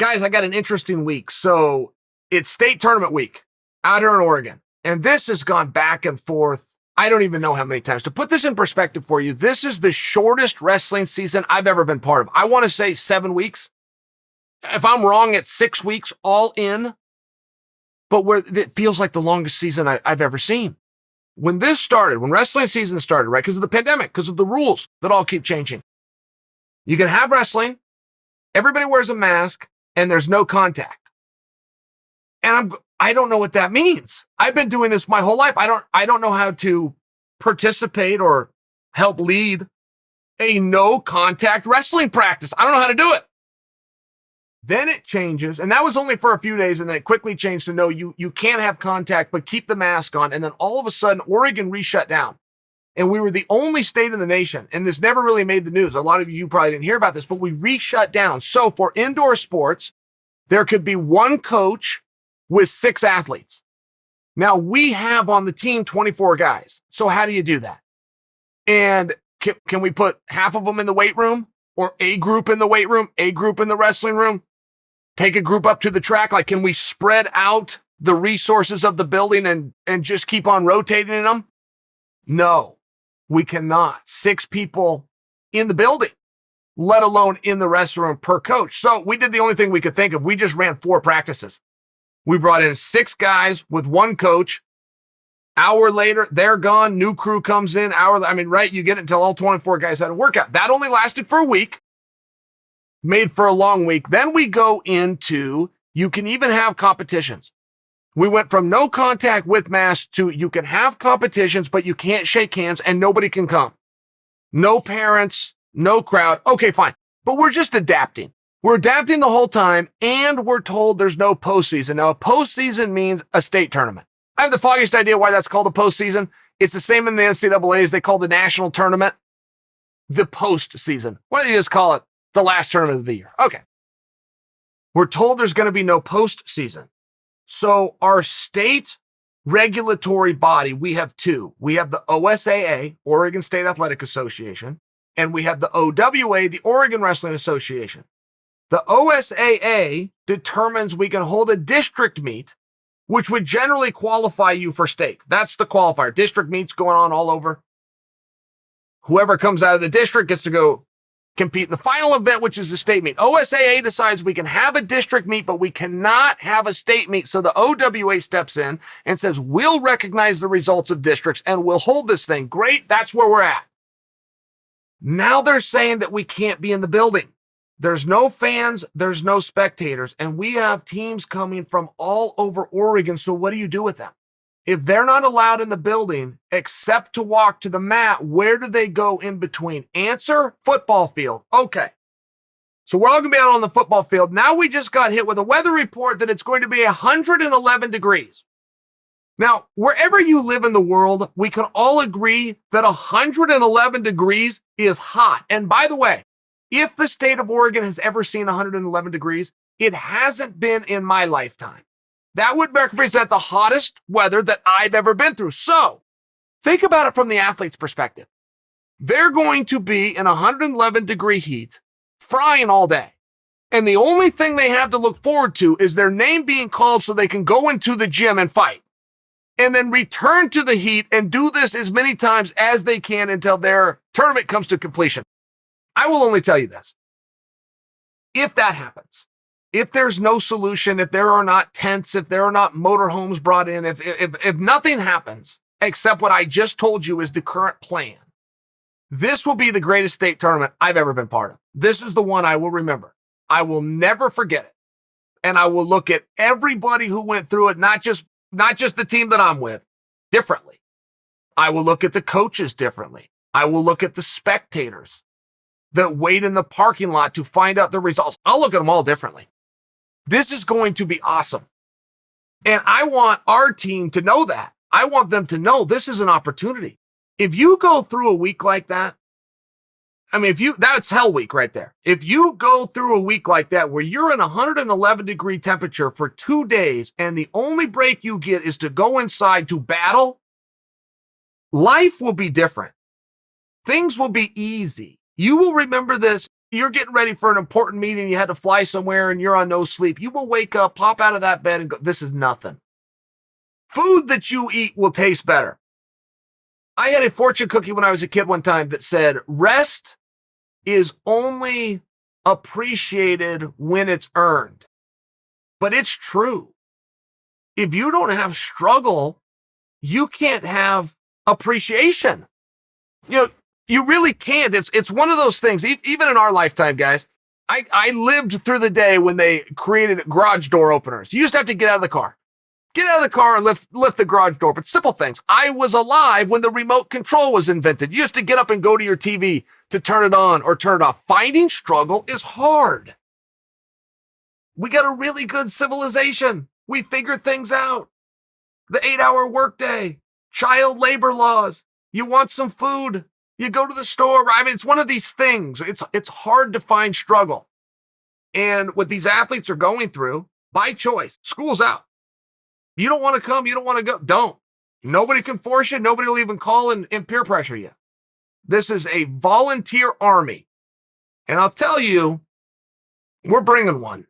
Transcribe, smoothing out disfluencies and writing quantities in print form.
Guys, I got an interesting week. So it's state tournament week out here in Oregon. And this has gone back and forth. I don't even know how many times. To put this in perspective for you, this is the shortest wrestling season I've ever been part of. I want to say 7 weeks. If I'm wrong, it's 6 weeks all in. But where it feels like the longest season I've ever seen. When this started, when wrestling season started, right, because of the pandemic, because of the rules that all keep changing, you can have wrestling, everybody wears a mask, and there's no contact. And I don't know what that means. I've been doing this my whole life. I don't know how to participate or help lead a no contact wrestling practice. I don't know how to do it. Then it changes, and that was only for a few days, and then it quickly changed to no, you can't have contact, but keep the mask on. And then all of a sudden, Oregon re-shut down. And we were the only state in the nation, and this never really made the news. A lot of you probably didn't hear about this, but we re-shut down. So for indoor sports, there could be one coach with 6 athletes. Now, we have on the team 24 guys. So how do you do that? And can we put half of them in the weight room, or a group in the weight room, a group in the wrestling room? Take a group up to the track? Like, can we spread out the resources of the building and just keep on rotating in them? No, we cannot. 6 people in the building, let alone in the restroom per coach. So we did the only thing we could think of. We just ran 4 practices. We brought in 6 guys with 1 coach. Hour later, they're gone. New crew comes in. Right? You get it until all 24 guys had a workout. That only lasted for a week. Made for a long week. Then we go into, you can even have competitions. We went from no contact with masks to you can have competitions, but you can't shake hands and nobody can come. No parents, no crowd. Okay, fine. But we're just adapting. We're adapting the whole time, and we're told there's no postseason. Now, a postseason means a state tournament. I have the foggiest idea why that's called a postseason. It's the same in the NCAA as they call the national tournament the postseason. Why don't you just call it the last tournament of the year? Okay. We're told there's going to be no postseason. So our state regulatory body, we have 2. We have the OSAA, Oregon State Athletic Association, and we have the OWA, the Oregon Wrestling Association. The OSAA determines we can hold a district meet, which would generally qualify you for state. That's the qualifier. District meets going on all over. Whoever comes out of the district gets to go compete in the final event, which is the state meet. OSAA decides we can have a district meet, but we cannot have a state meet. So the OWA steps in and says, we'll recognize the results of districts and we'll hold this thing. Great. That's where we're at. Now they're saying that we can't be in the building. There's no fans, there's no spectators, and we have teams coming from all over Oregon. So what do you do with them? If they're not allowed in the building except to walk to the mat, where do they go in between? Answer, football field. Okay. So we're all going to be out on the football field. Now we just got hit with a weather report that it's going to be 111 degrees. Now, wherever you live in the world, we can all agree that 111 degrees is hot. And by the way, if the state of Oregon has ever seen 111 degrees, it hasn't been in my lifetime. That would represent the hottest weather that I've ever been through. So think about it from the athlete's perspective. They're going to be in 111 degree heat, frying all day. And the only thing they have to look forward to is their name being called so they can go into the gym and fight. And then return to the heat and do this as many times as they can until their tournament comes to completion. I will only tell you this. If that happens, if there's no solution, if there are not tents, if there are not motorhomes brought in, if nothing happens except what I just told you is the current plan, this will be the greatest state tournament I've ever been part of. This is the one I will remember. I will never forget it. And I will look at everybody who went through it, not just the team that I'm with, differently. I will look at the coaches differently. I will look at the spectators that wait in the parking lot to find out the results. I'll look at them all differently. This is going to be awesome. And I want our team to know that. I want them to know this is an opportunity. If you go through a week like that, that's hell week right there. If you go through a week like that where you're in 111 degree temperature for 2 days and the only break you get is to go inside to battle, life will be different. Things will be easy. You will remember this You're getting ready for an important meeting. You had to fly somewhere and you're on no sleep. You will wake up, pop out of that bed and go, this is nothing. Food that you eat will taste better. I had a fortune cookie when I was a kid one time that said, rest is only appreciated when it's earned. But it's true. If you don't have struggle, you can't have appreciation. You really can't. It's one of those things, even in our lifetime, guys. I lived through the day when they created garage door openers. You used to have to get out of the car. Get out of the car and lift the garage door. But simple things. I was alive when the remote control was invented. You used to get up and go to your TV to turn it on or turn it off. Finding struggle is hard. We got a really good civilization. We figured things out. The 8-hour workday, child labor laws. You want some food, you go to the store. I mean, it's one of these things. It's hard to find struggle. And what these athletes are going through, by choice, school's out. You don't want to come, you don't want to go, don't. Nobody can force you. Nobody will even call and peer pressure you. This is a volunteer army. And I'll tell you, we're bringing one.